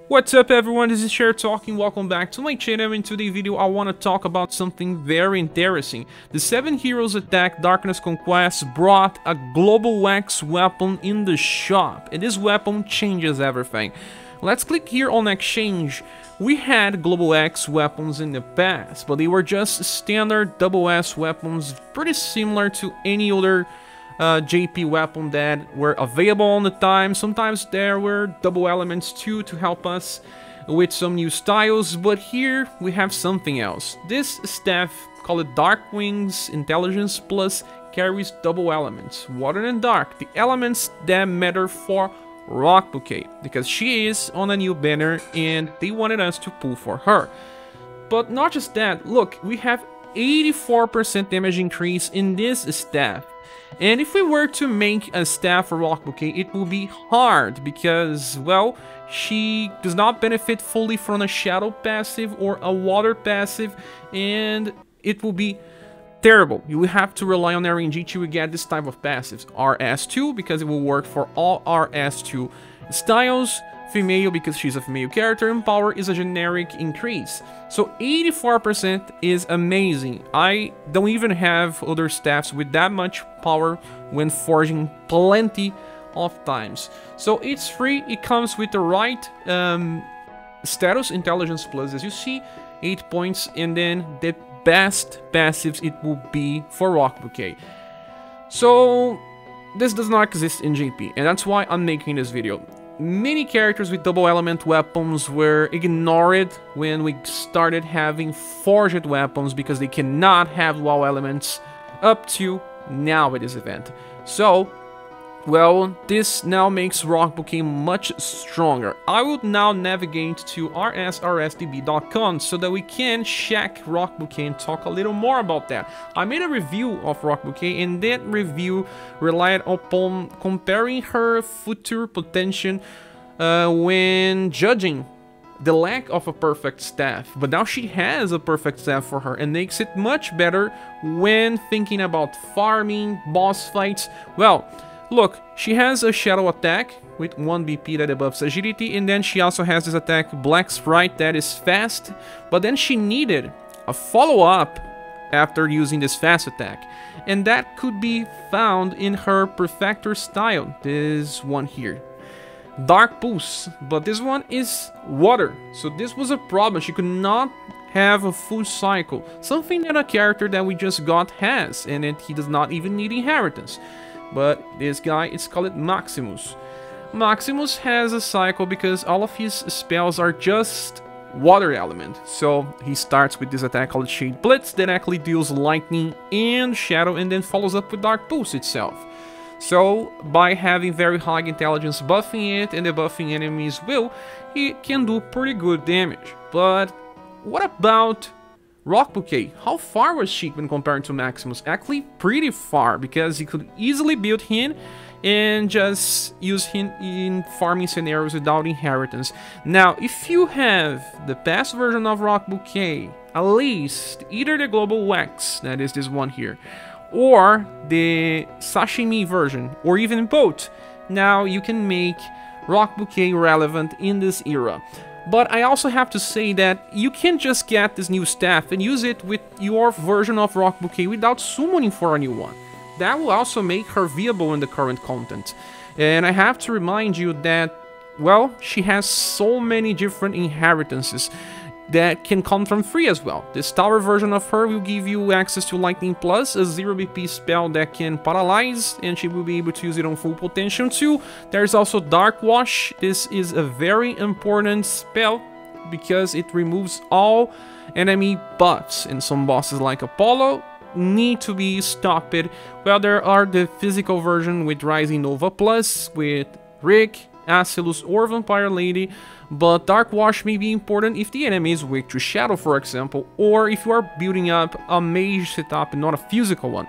What's up everyone, this is ScherBR talking, welcome back to my channel. In today's video I want to talk about something very interesting. The 7 Heroes Attack Darkness Conquest brought a Global X weapon in the shop, and this weapon changes everything. Let's click here on exchange. We had Global X weapons in the past, but they were just standard double S weapons, pretty similar to any other JP weapon that were available on the time. Sometimes there were double elements too to help us with some new styles, but here we have something else. This staff, called Dark Wings Intelligence Plus, carries double elements, water and dark, the elements that matter for Rocbouquet, because she is on a new banner and they wanted us to pull for her. But not just that, look, we have 84% damage increase in this staff. And if we were to make a staff for Rocbouquet, it will be hard because, well, she does not benefit fully from a shadow passive or a water passive, and it will be terrible. You will have to rely on RNG to get this type of passives. RS2 because it will work for all RS2 styles. Female because she's a female character, and power is a generic increase. So 84% is amazing. I don't even have other staffs with that much power when forging plenty of times. So it's free, it comes with the right status, Intelligence Plus, as you see, 8 points, and then the best passives it will be for Rocbouquet. So this does not exist in JP, and that's why I'm making this video. Many characters with double element weapons were ignored when we started having forged weapons because they cannot have dual elements up to now with this event. So, well, this now makes Rocbouquet much stronger. I would now navigate to rsdb.com so that we can check Rocbouquet and talk a little more about that. I made a review of Rocbouquet, and that review relied upon comparing her future potential when judging the lack of a perfect staff. But now she has a perfect staff for her and makes it much better when thinking about farming, boss fights. Well, look, she has a shadow attack with 1 BP that buffs agility, and then she also has this attack Black Sprite that is fast, but then she needed a follow-up after using this fast attack, and that could be found in her Perfector style, this one here. Dark Pulse, but this one is water, so this was a problem. She could not have a full cycle, something that a character that we just got has, and he does not even need inheritance. But this guy is called Maximus. Maximus has a cycle because all of his spells are just water element. So he starts with this attack called Shade Blitz that actually deals lightning and shadow, and then follows up with Dark Pulse itself. So by having very high intelligence buffing it and debuffing enemies will, he can do pretty good damage. But what about Rocbouquet? How far was she when compared to Maximus? Actually pretty far, because you could easily build him and just use him in farming scenarios without inheritance. Now, if you have the past version of Rocbouquet, at least either the Global X, that is this one here, or the Sashimi version, or even both, now you can make Rocbouquet relevant in this era. But I also have to say that you can't just get this new staff and use it with your version of Rocbouquet without summoning for a new one. That will also make her viable in the current content. And I have to remind you that, well, she has so many different inheritances that can come from free as well. This tower version of her will give you access to Lightning Plus, a 0 BP spell that can paralyze, and she will be able to use it on full potential too. There's also Dark Wash. This is a very important spell because it removes all enemy buffs, and some bosses like Apollo need to be stopped. Well, there are the physical version with Rising Nova Plus, with Rick, Acelus, or Vampire Lady, but Dark Wash may be important if the enemy is weak to Shadow, for example, or if you are building up a mage setup and not a physical one.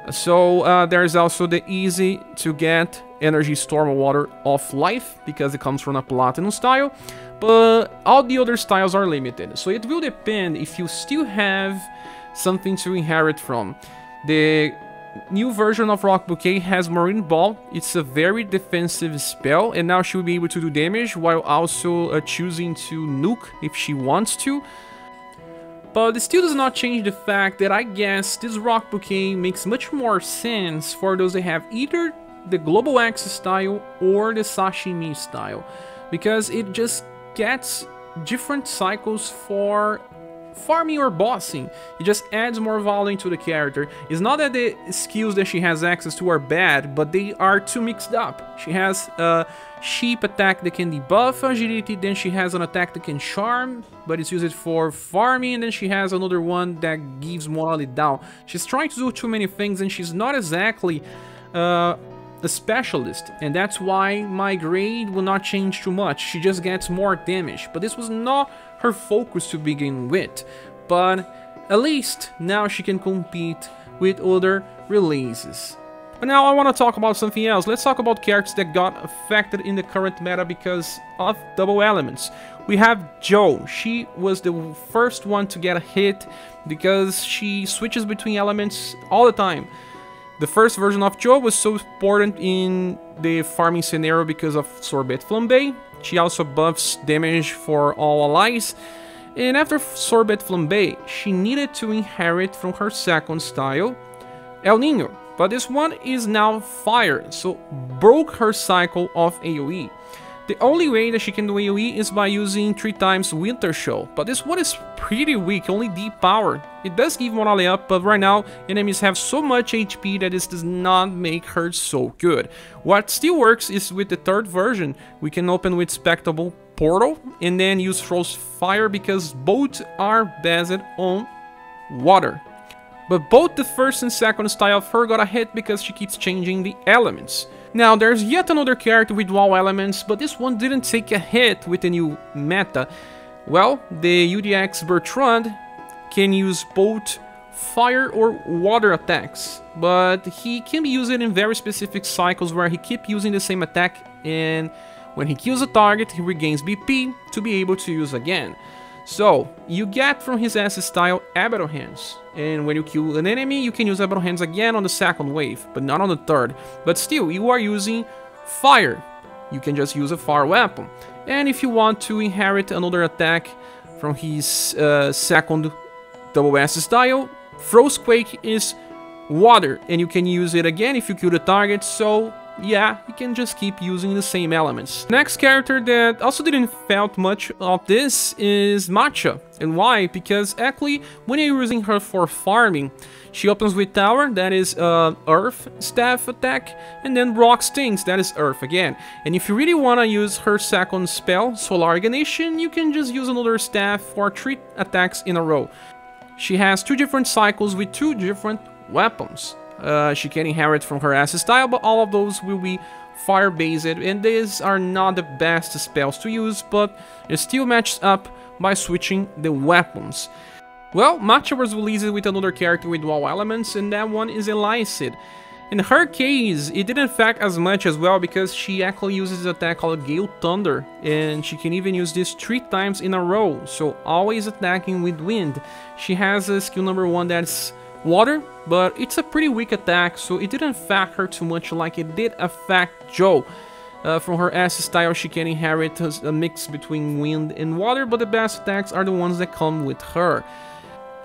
So there's also the easy to get Energy Storm Water of Life, because it comes from a Platinum style, but all the other styles are limited. So it will depend if you still have something to inherit from. The new version of Rocbouquet has Marine Ball. It's a very defensive spell, and now she will be able to do damage while also choosing to nuke if she wants to. But it still does not change the fact that I guess this Rocbouquet makes much more sense for those that have either the Global X style or the Sashimi style, because it just gets different cycles for farming or bossing. It just adds more value into the character. It's not that the skills that she has access to are bad, but they are too mixed up. She has a sheep attack that can debuff agility, then she has an attack that can charm, but it's used for farming, and then she has another one that gives morale down. She's trying to do too many things, and she's not exactly a specialist, and that's why my grade will not change too much. She just gets more damage, but this was not her focus to begin with. But at least now she can compete with other releases. But now I want to talk about something else. Let's talk about characters that got affected in the current meta because of double elements. We have Jo. She was the first one to get a hit because she switches between elements all the time. The first version of Jo was so important in the farming scenario because of Sorbet Flambe. She also buffs damage for all allies. And after Sorbet Flambe, she needed to inherit from her second style, El Nino. But this one is now fire, so broke her cycle of AoE. The only way that she can do AoE is by using 3 times Winter Show, but this one is pretty weak, only D power. It does give morale up, but right now enemies have so much HP that this does not make her so good. What still works is with the third version, we can open with Spectable Portal and then use Frost Fire because both are based on water. But both the first and second style of her got a hit because she keeps changing the elements. Now, there's yet another character with dual elements, but this one didn't take a hit with the new meta. Well, the UDX Bertrand can use both fire or water attacks, but he can be used in very specific cycles where he keeps using the same attack, and when he kills a target, he regains BP to be able to use again. So, you get from his S style Abaddon Hands, and when you kill an enemy, you can use Abaddon Hands again on the second wave, but not on the third. But still, you are using fire. You can just use a fire weapon. And if you want to inherit another attack from his second double S style, Frostquake is water, and you can use it again if you kill the target, so yeah, you can just keep using the same elements. Next character that also didn't felt much of this is Matcha. And why? Because actually, when you're using her for farming, she opens with Tower, that is Earth Staff attack, and then Rock Stings, that is Earth again. And if you really want to use her second spell, Solar Ignition, you can just use another staff for 3 attacks in a row. She has 2 different cycles with 2 different weapons. She can inherit from her S style, but all of those will be fire-based, and these are not the best spells to use, but it still matches up by switching the weapons. Well, Matcha was released with another character with dual elements, and that one is Elicid. In her case, it didn't affect as much as well because she actually uses an attack called Gale Thunder, and she can even use this 3 times in a row, so always attacking with wind. She has a skill number 1 that's water, but it's a pretty weak attack, so it didn't affect her too much like it did affect Jo. From her S style, she can inherit a mix between wind and water, but the best attacks are the ones that come with her.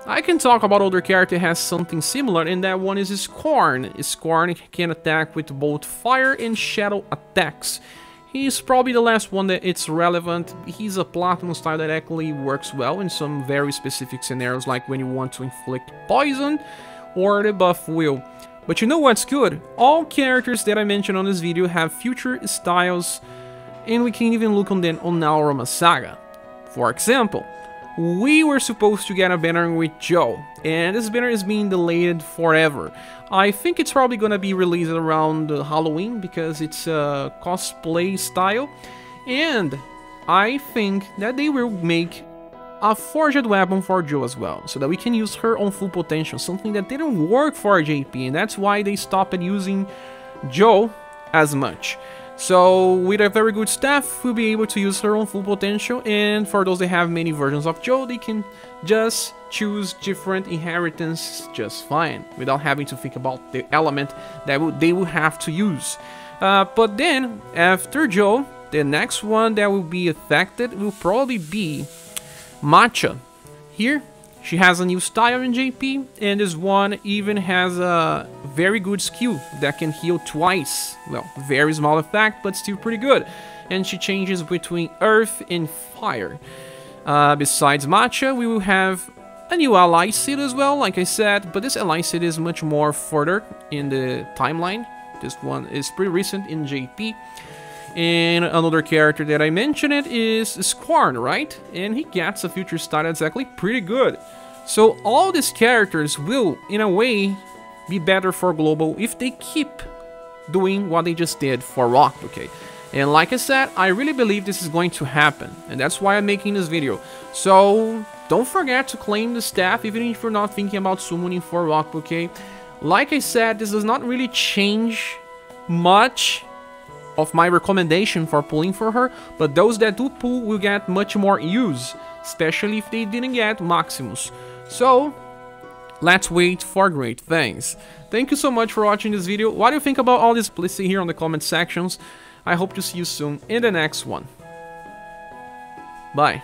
I can talk about other character that has something similar, and that one is Scorn. Scorn can attack with both fire and shadow attacks. He's probably the last one that it's relevant. He's a platinum style that actually works well in some very specific scenarios, like when you want to inflict poison or the buff will. But you know what's good? All characters that I mentioned on this video have future styles, and we can even look on them on our SaGa. For example, we were supposed to get a banner with Jo, and this banner is being delayed forever. I think it's probably gonna be released around Halloween because it's a cosplay style, and I think that they will make a forged weapon for Jo as well, so that we can use her on full potential, something that didn't work for JP, and that's why they stopped using Jo as much. So with a very good staff, we'll be able to use her on full potential, and for those that have many versions of Joe, they can just choose different inheritance just fine, without having to think about the element that they will have to use. But then, after Joe, the next one that will be affected will probably be Matcha. Here, she has a new style in JP, and this one even has a very good skill that can heal twice. Well, very small effect, but still pretty good. And she changes between earth and fire. Besides Matcha, we will have a new ally seed as well, like I said, but this ally seed is much more further in the timeline. This one is pretty recent in JP. And another character that I mentioned it is Squarn, right? And he gets a future style that's actually pretty good. So all these characters will, in a way, be better for global if they keep doing what they just did for Rocbouquet. And like I said, I really believe this is going to happen, and that's why I'm making this video. So don't forget to claim the staff, even if you're not thinking about summoning for Rocbouquet. Like I said, this does not really change much of my recommendation for pulling for her, but those that do pull will get much more use, especially if they didn't get Maximus. So let's wait for great things. Thank you so much for watching this video. What do you think about all this? Please say here on the comment sections. I hope to see you soon in the next one. Bye.